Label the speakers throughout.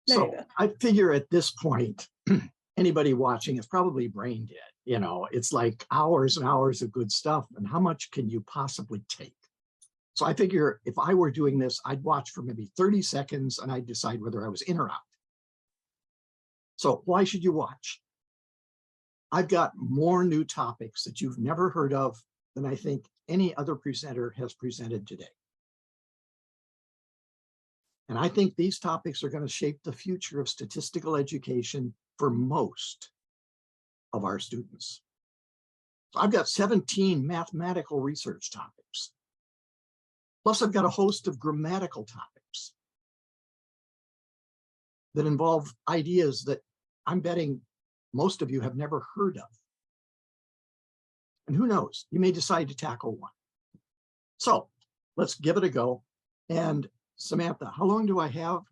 Speaker 1: There you
Speaker 2: So
Speaker 1: go.
Speaker 2: I figure at this point, anybody watching is probably brain dead. You know, it's like hours and hours of good stuff. And how much can you possibly take? So I figure if I were doing this, I'd watch for maybe 30 seconds and I'd decide whether I was in or out. So why should you watch? I've got more new topics that you've never heard of than I think any other presenter has presented today. And I think these topics are going to shape the future of statistical education for most of our students. So I've got 17 mathematical research topics. Plus, I've got a host of grammatical topics that involve ideas that I'm betting most of you have never heard of. And who knows, you may decide to tackle one. So let's give it a go. And Samantha, how long do I have?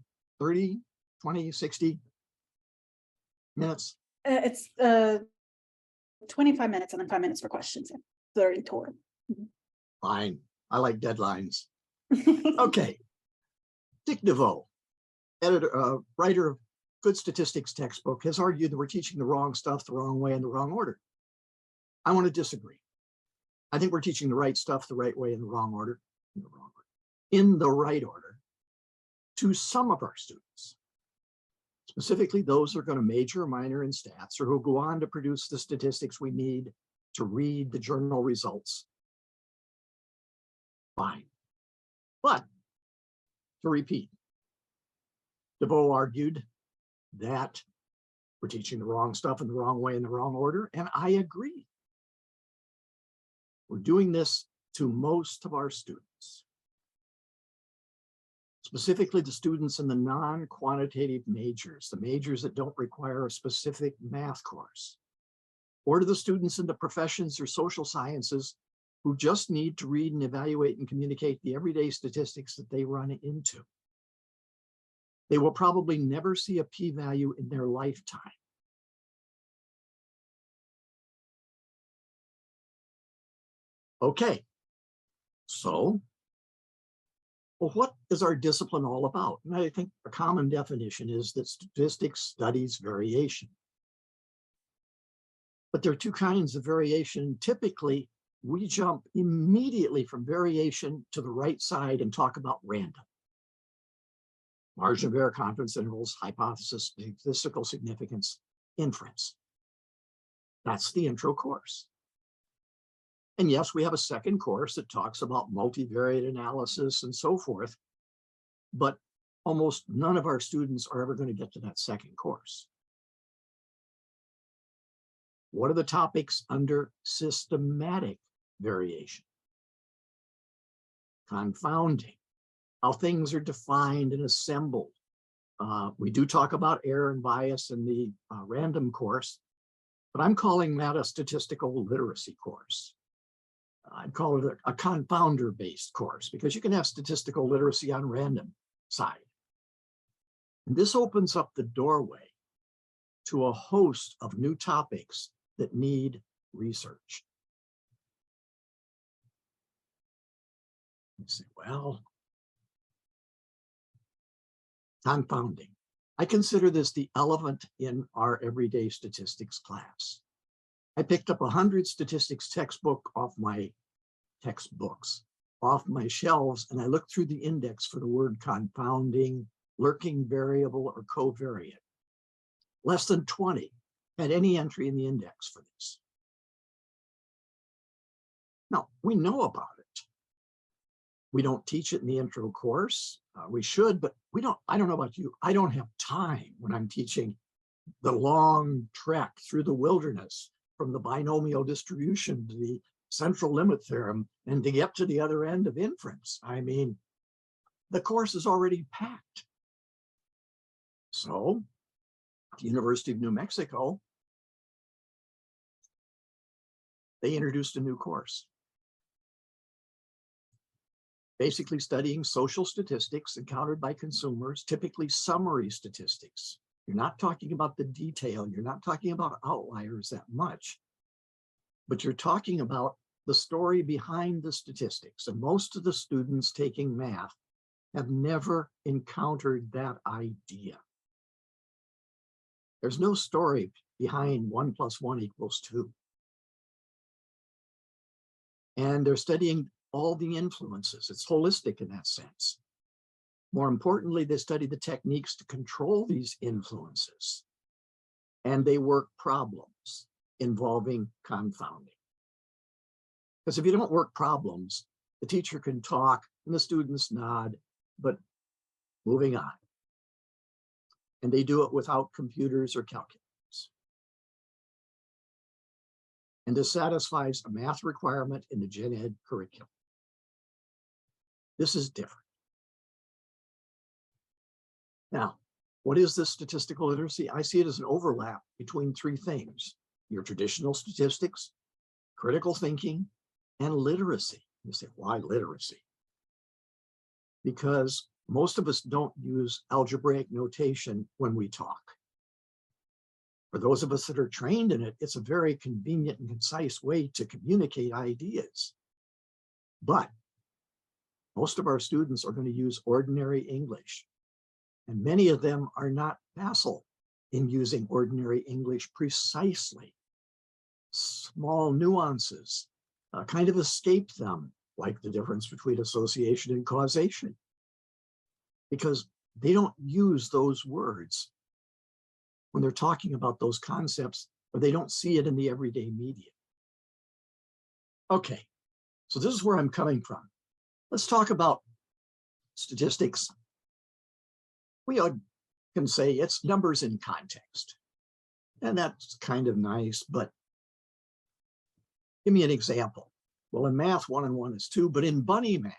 Speaker 2: 30, 20, 60 minutes?
Speaker 1: It's 25 minutes and then 5 minutes for questions. 30 total.
Speaker 2: Fine. I like deadlines. Okay. Dick DeVoe, editor, writer of Good Statistics textbook, has argued that we're teaching the wrong stuff the wrong way in the wrong order. I want to disagree. I think we're teaching the right stuff the right way in the wrong order, in the right order to some of our students, specifically those who are going to major or minor in stats or who go on to produce the statistics we need to read the journal results. Fine. But to repeat, DeVoe argued that we're teaching the wrong stuff in the wrong way in the wrong order, and I agree. We're doing this to most of our students, specifically the students in the non-quantitative majors, the majors that don't require a specific math course, or to the students in the professions or social sciences who just need to read and evaluate and communicate the everyday statistics that they run into. They will probably never see a p-value in their lifetime. Okay, so, well, what is our discipline all about? And I think a common definition is that statistics studies variation. But there are two kinds of variation. Typically, we jump immediately from variation to the right side and talk about random. Margin of error, confidence intervals, hypothesis, statistical significance, inference. That's the intro course. And yes, we have a second course that talks about multivariate analysis and so forth, but almost none of our students are ever going to get to that second course. What are the topics under systematic variation? Confounding, how things are defined and assembled. We do talk about error and bias in the random course, but I'm calling that a statistical literacy course. I'd call it a confounder-based course because you can have statistical literacy on random side. And this opens up the doorway to a host of new topics that need research. You say, well, confounding. I consider this the elephant in our everyday statistics class. I picked up 100 statistics textbooks off my shelves, and I looked through the index for the word confounding, lurking variable, or covariate. Less than 20 had any entry in the index for this. Now, we know about it. We don't teach it in the intro course. We should, but we don't. I don't know about you. I don't have time when I'm teaching the long trek through the wilderness from the binomial distribution to the central limit theorem and to get to the other end of inference. I mean, the course is already packed. So, at the University of New Mexico, they introduced a new course, basically studying social statistics encountered by consumers, typically summary statistics. You're not talking about the detail. You're not talking about outliers that much, but you're talking about the story behind the statistics. And most of the students taking math have never encountered that idea. There's no story behind 1 + 1 = 2. And they're studying all the influences. It's holistic in that sense. More importantly, they study the techniques to control these influences. And they work problems involving confounding. Because if you don't work problems, the teacher can talk and the students nod, but moving on. And they do it without computers or calculators. And this satisfies a math requirement in the gen ed curriculum. This is different. Now, what is this statistical literacy? I see it as an overlap between three things: your traditional statistics, critical thinking, and literacy. You say, why literacy? Because most of us don't use algebraic notation when we talk. For those of us that are trained in it, it's a very convenient and concise way to communicate ideas. But most of our students are going to use ordinary English. And many of them are not facile in using ordinary English precisely. Small nuances kind of escape them, like the difference between association and causation, because they don't use those words when they're talking about those concepts, or they don't see it in the everyday media. Okay, so this is where I'm coming from. Let's talk about statistics. We can say it's numbers in context, and that's kind of nice, but give me an example. Well, in math, 1 and 1 is 2, but in bunny math,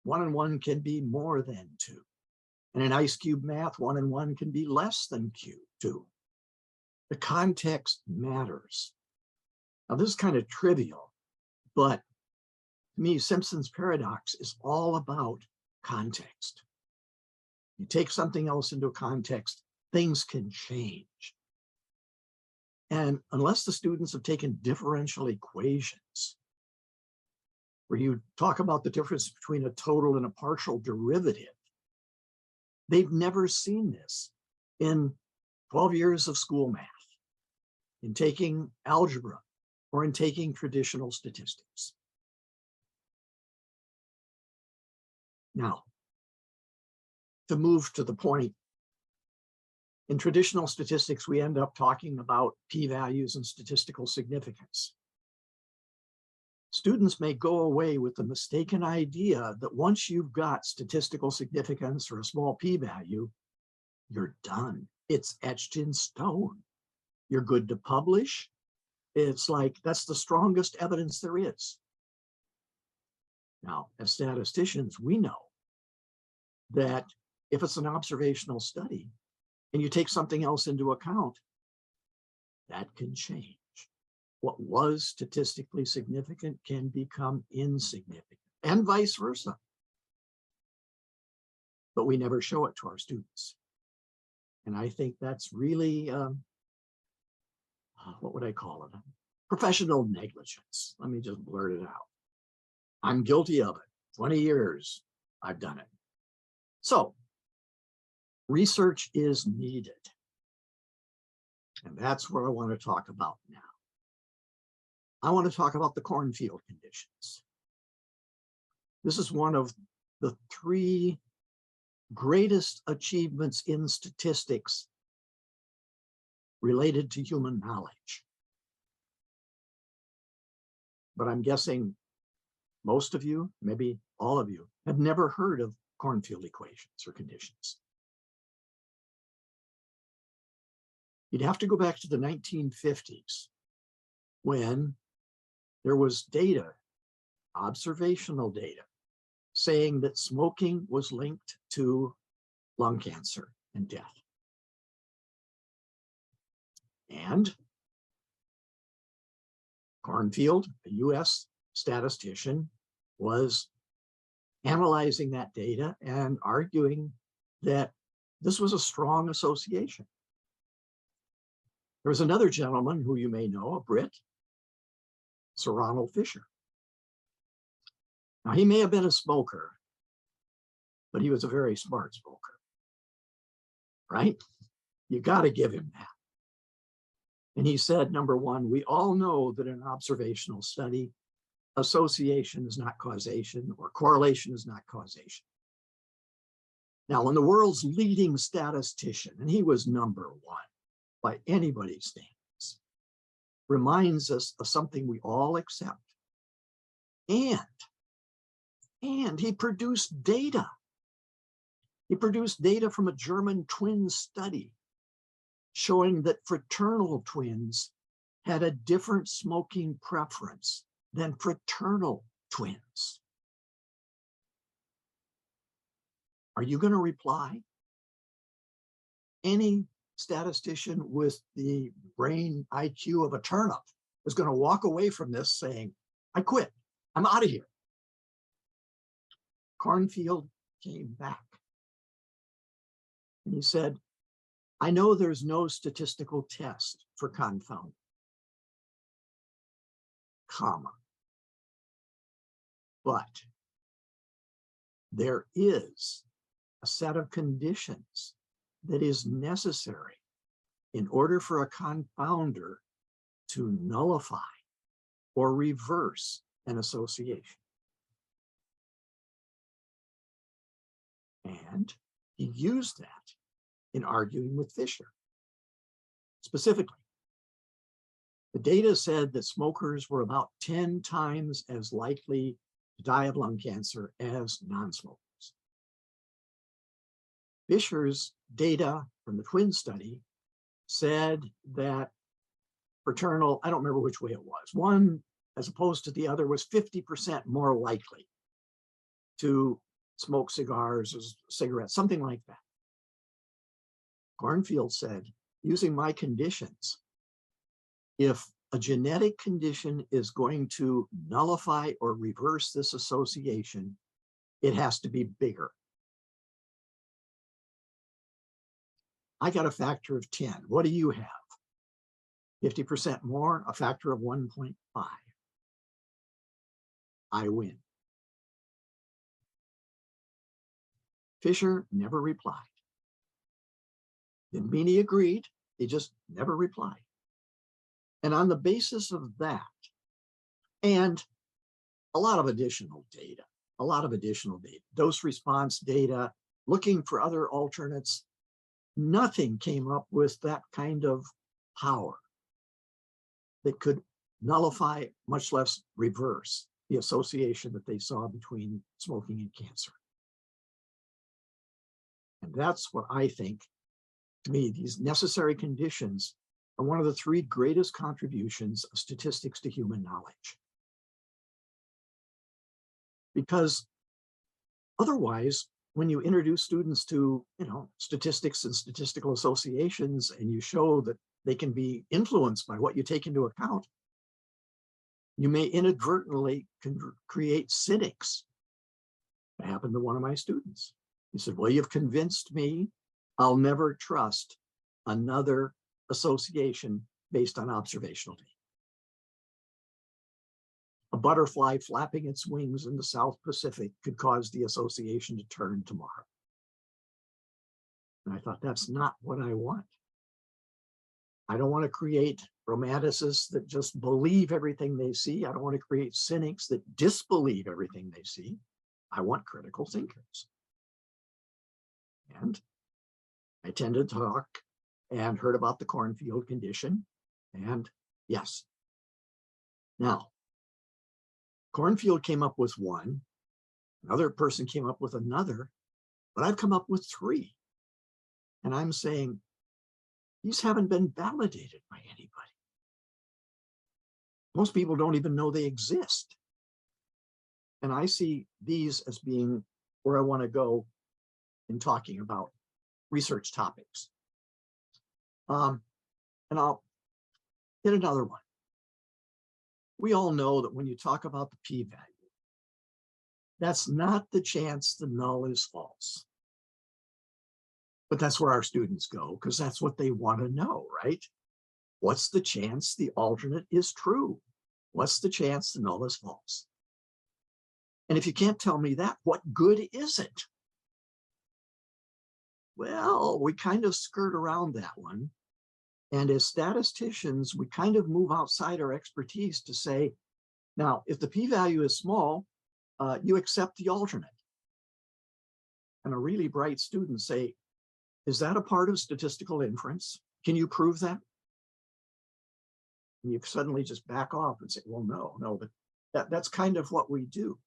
Speaker 2: 1 and 1 can be more than 2. And in ice cube math, 1 and 1 can be less than 2. The context matters. Now, this is kind of trivial, but to me, Simpson's paradox is all about context. You take something else into context, things can change. And unless the students have taken differential equations, where you talk about the difference between a total and a partial derivative, they've never seen this in 12 years of school math, in taking algebra, or in taking traditional statistics. Now, to move to the point, in traditional statistics, we end up talking about p-values and statistical significance. Students may go away with the mistaken idea that once you've got statistical significance or a small p-value, you're done. It's etched in stone. You're good to publish. It's like, that's the strongest evidence there is. Now, as statisticians, we know that if it's an observational study and you take something else into account, that can change. What was statistically significant can become insignificant, and vice versa. But we never show it to our students. And I think that's really, what would I call it? Professional negligence. Let me just blurt it out. I'm guilty of it. 20 years I've done it. So research is needed. And that's what I want to talk about now. I want to talk about the cornfield conditions. This is one of the 3 greatest achievements in statistics related to human knowledge. But I'm guessing most of you, maybe all of you, have never heard of cornfield equations or conditions. You'd have to go back to the 1950s when there was data, observational data, saying that smoking was linked to lung cancer and death. And Cornfield, a US statistician, was analyzing that data and arguing that this was a strong association. There was another gentleman who you may know, a Brit, Sir Ronald Fisher. Now, he may have been a smoker, but he was a very smart smoker, right? You got to give him that. And he said, number one, we all know that in an observational study, association is not causation, or correlation is not causation. Now, when the world's leading statistician, and he was number one by anybody's standards, reminds us of something we all accept, and he produced data. He produced data from a German twin study showing that fraternal twins had a different smoking preference than fraternal twins. Are you going to reply? Any statistician with the brain IQ of a turnip is going to walk away from this saying, I quit. I'm out of here. Cornfield came back. And he said, I know there's no statistical test for confounding, comma, but there is a set of conditions that is necessary in order for a confounder to nullify or reverse an association. And he used that in arguing with Fisher. Specifically, the data said that smokers were about 10 times as likely to die of lung cancer as non-smokers. Fisher's data from the twin study said that fraternal, I don't remember which way it was, one as opposed to the other was 50% more likely to smoke cigars or cigarettes, something like that. Cornfield said, using my conditions, if a genetic condition is going to nullify or reverse this association, it has to be bigger. I got a factor of 10. What do you have? 50% more, a factor of 1.5. I win. Fisher never replied. Didn't mean he agreed, he just never replied. And on the basis of that, and a lot of additional data, dose response data, looking for other alternates, nothing came up with that kind of power that could nullify, much less reverse, the association that they saw between smoking and cancer. And that's what I think, to me, these necessary conditions are one of the three greatest contributions of statistics to human knowledge. Because otherwise, when you introduce students to, statistics and statistical associations, and you show that they can be influenced by what you take into account, you may inadvertently create cynics. It happened to one of my students. He said, well, you've convinced me I'll never trust another association based on observational data. A butterfly flapping its wings in the South Pacific could cause the association to turn tomorrow. And I thought, that's not what I want. I don't want to create romanticists that just believe everything they see. I don't want to create cynics that disbelieve everything they see. I want critical thinkers. And I tended to talk and heard about the cornfield condition. And yes. Now, Cornfield came up with one, another person came up with another, but I've come up with three. And I'm saying, these haven't been validated by anybody. Most people don't even know they exist. And I see these as being where I want to go in talking about research topics. And I'll hit another one. We all know that when you talk about the p-value, that's not the chance the null is false. But that's where our students go, because that's what they want to know, right? What's the chance the alternate is true? What's the chance the null is false? And if you can't tell me that, what good is it? Well, we kind of skirt around that one. And as statisticians, we kind of move outside our expertise to say, now, if the p-value is small, you accept the alternate. And a really bright student say, is that a part of statistical inference? Can you prove that? And you suddenly just back off and say, well, no, but that's kind of what we do.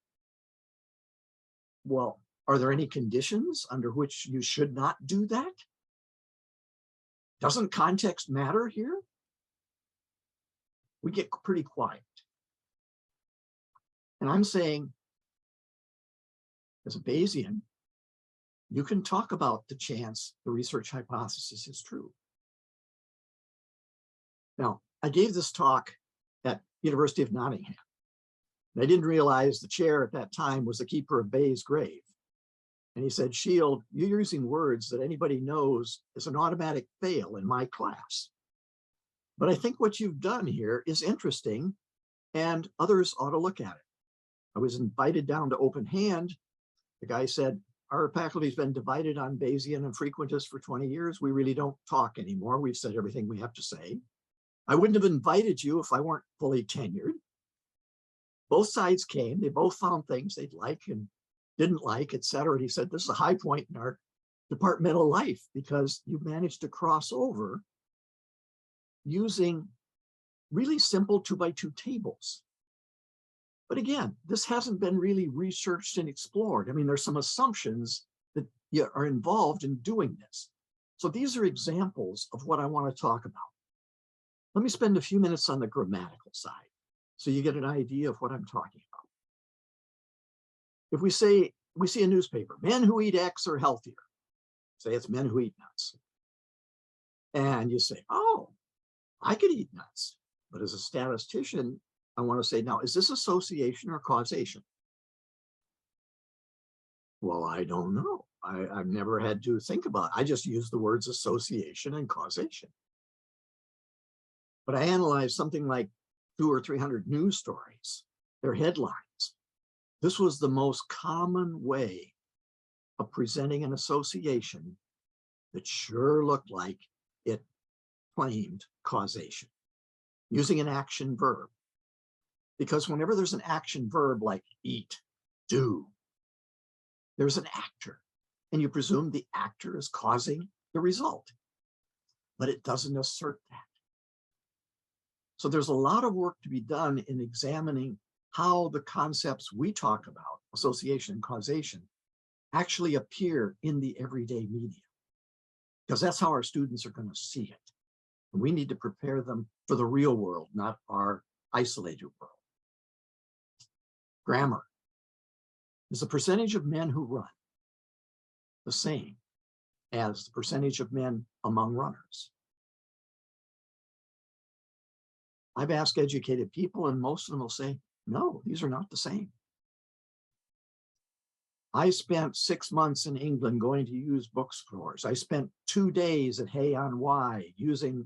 Speaker 2: Well, are there any conditions under which you should not do that? Doesn't context matter here? We get pretty quiet. And I'm saying, as a Bayesian, you can talk about the chance the research hypothesis is true. Now, I gave this talk at University of Nottingham. And I didn't realize the chair at that time was the keeper of Bayes' grave. And he said, Schield, you're using words that anybody knows is an automatic fail in my class. But I think what you've done here is interesting and others ought to look at it. I was invited down to open hand. The guy said, our faculty's been divided on Bayesian and frequentist for 20 years. We really don't talk anymore. We've said everything we have to say. I wouldn't have invited you if I weren't fully tenured. Both sides came. They both found things they'd like and didn't like, et cetera. And he said, this is a high point in our departmental life because you managed to cross over using really simple 2x2 tables. But again, this hasn't been really researched and explored. I mean, there's some assumptions that are involved in doing this. So these are examples of what I want to talk about. Let me spend a few minutes on the grammatical side so you get an idea of what I'm talking about. If we see a newspaper, men who eat X are healthier. Say it's men who eat nuts. And you say, oh, I could eat nuts. But as a statistician, I want to say, now, is this association or causation? Well, I don't know. I've never had to think about it. I just use the words association and causation. But I analyzed something like 200 or 300 news stories, their headlines. This was the most common way of presenting an association that sure looked like it claimed causation, using an action verb. Because whenever there's an action verb like eat, do, there's an actor, and you presume the actor is causing the result, but it doesn't assert that. So there's a lot of work to be done in examining how the concepts we talk about, association and causation, actually appear in the everyday media, because that's how our students are going to see it. And we need to prepare them for the real world, not our isolated world. Grammar. Is the percentage of men who run the same as the percentage of men among runners? I've asked educated people, and most of them will say, no, these are not the same. I spent 6 months in England going to use bookstores. I spent 2 days at Hay on Wye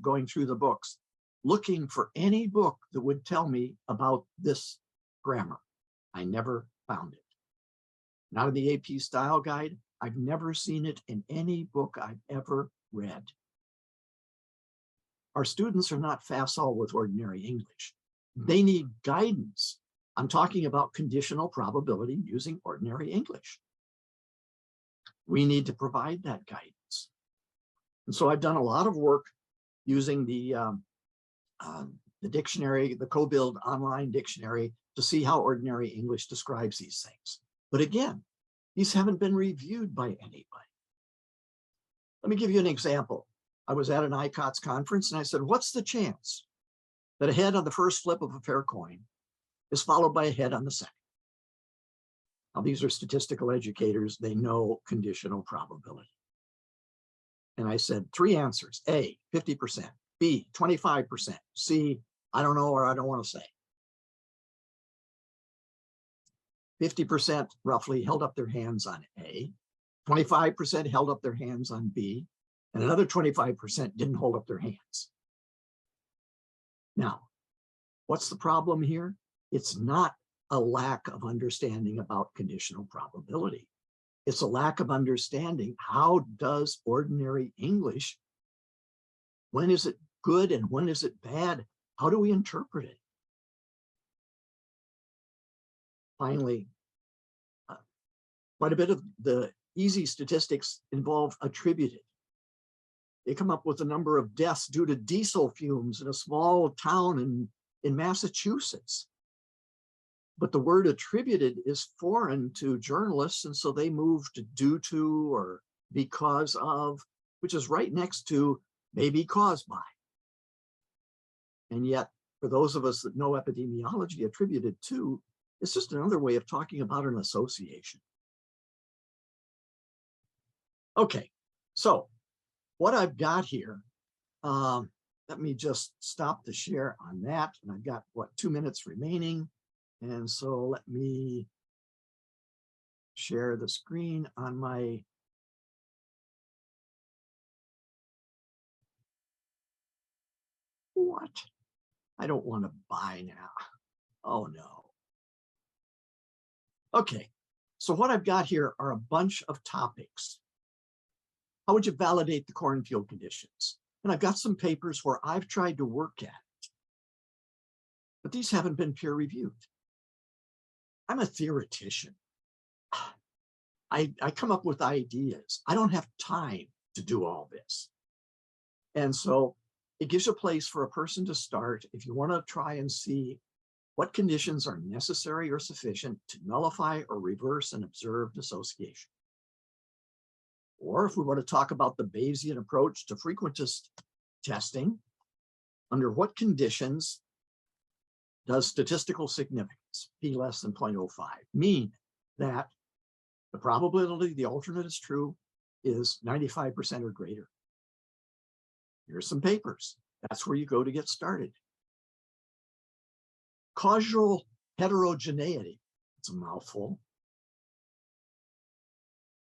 Speaker 2: going through the books, looking for any book that would tell me about this grammar. I never found it. Not in the AP style guide. I've never seen it in any book I've ever read. Our students are not facile with ordinary English. They need guidance. I'm talking about conditional probability using ordinary English. We need to provide that guidance. And so I've done a lot of work using the dictionary, the CoBuild online dictionary, to see how ordinary English describes these things. But again, these haven't been reviewed by anybody. Let me give you an example. I was at an ICOTS conference and I said, what's the chance that a head on the first flip of a fair coin is followed by a head on the second? Now, these are statistical educators. They know conditional probability. And I said 3 answers: A, 50%, B, 25%, C, I don't know, or I don't want to say. 50% roughly held up their hands on A, 25% held up their hands on B, and another 25% didn't hold up their hands. Now, what's the problem here? It's not a lack of understanding about conditional probability. It's a lack of understanding. How does ordinary English, when is it good and when is it bad? How do we interpret it? Finally, quite a bit of the easy statistics involve attributed. They come up with a number of deaths due to diesel fumes in a small town in Massachusetts. But the word attributed is foreign to journalists, and so they move to due to or because of, which is right next to maybe caused by. And yet, for those of us that know epidemiology, attributed to is just another way of talking about an association. Okay, so what I've got here, let me just stop the share on that. And I've got, what, 2 minutes remaining. And so let me share the screen on my what? I don't want to buy now. Oh no. Okay, so what I've got here are a bunch of topics. How would you validate the cornfield conditions? And I've got some papers where I've tried to work at it, but these haven't been peer reviewed. I'm a theoretician. I come up with ideas. I don't have time to do all this. And so it gives a place for a person to start if you want to try and see what conditions are necessary or sufficient to nullify or reverse an observed association. Or if we want to talk about the Bayesian approach to frequentist testing, under what conditions does statistical significance, p less than 0.05, mean that the probability the alternate is true is 95% or greater? Here's some papers. That's where you go to get started. Causal heterogeneity, it's a mouthful.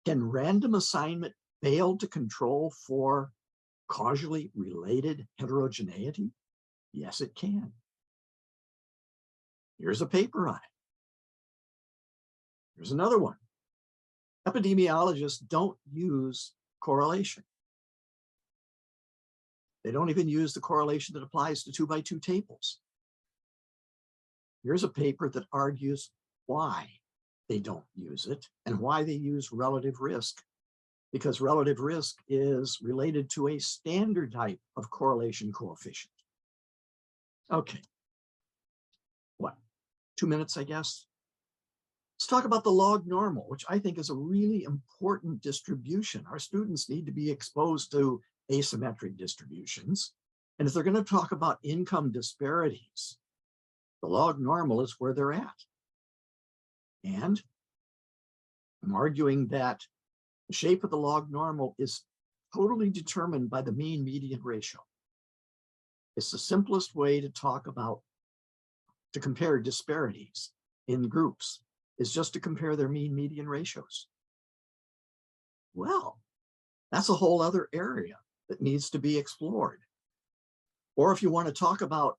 Speaker 2: Can random assignment fail to control for causally related heterogeneity? Yes, it can. Here's a paper on it. Here's another one. Epidemiologists don't use correlation. They don't even use the correlation that applies to 2x2 tables. Here's a paper that argues why they don't use it and why they use relative risk, because relative risk is related to a standard type of correlation coefficient. Okay. What? 2 minutes, I guess? Let's talk about the log normal, which I think is a really important distribution. Our students need to be exposed to asymmetric distributions. And if they're going to talk about income disparities, the log normal is where they're at. And I'm arguing that the shape of the log normal is totally determined by the mean median ratio. It's the simplest way to talk about, to compare disparities in groups, is just to compare their mean median ratios. Well, that's a whole other area that needs to be explored. Or if you want to talk about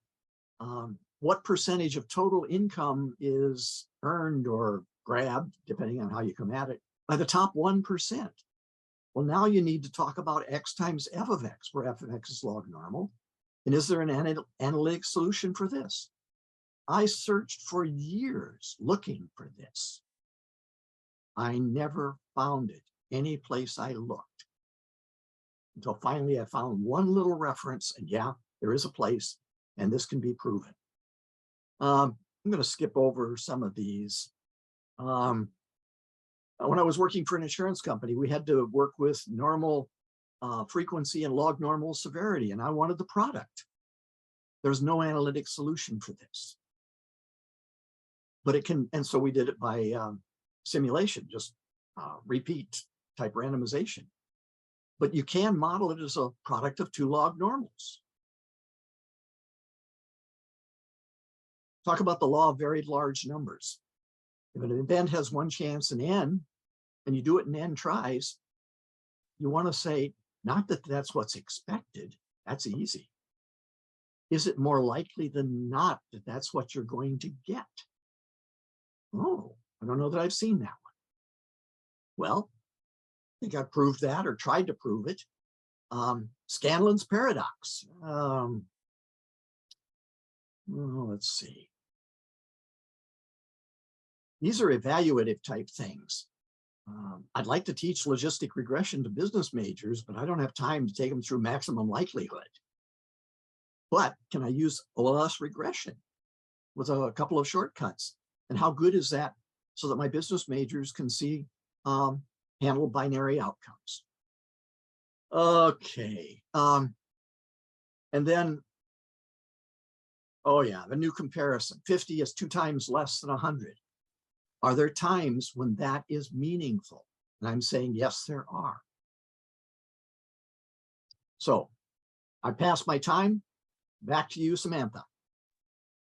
Speaker 2: what percentage of total income is earned or grabbed, depending on how you come at it, by the top 1%. Well, now you need to talk about x times f of x, where f of x is log normal. And is there an analytic solution for this? I searched for years looking for this. I never found it any place I looked. Until finally I found one little reference, and yeah, there is a place, and this can be proven. I'm going to skip over some of these. When I was working for an insurance company, we had to work with normal frequency and log normal severity, and I wanted the product. There's no analytic solution for this. But it can, and so we did it by simulation, just repeat type randomization. But you can model it as a product of 2 log normals. Talk about the law of varied large numbers. If an event has 1 chance in n, and you do it in n tries, you want to say, not that that's what's expected, that's easy. Is it more likely than not that that's what you're going to get? Oh, I don't know that I've seen that one. Well, I think I proved that or tried to prove it. Scanlon's paradox. Let's see. These are evaluative type things. I'd like to teach logistic regression to business majors, but I don't have time to take them through maximum likelihood. But can I use OLS regression with a couple of shortcuts? And how good is that so that my business majors can see handle binary outcomes? Okay. And then, oh yeah, the new comparison. 50 is 2 times less than 100. Are there times when that is meaningful? And I'm saying, yes, there are. So I passed my time. Back to you, Samantha.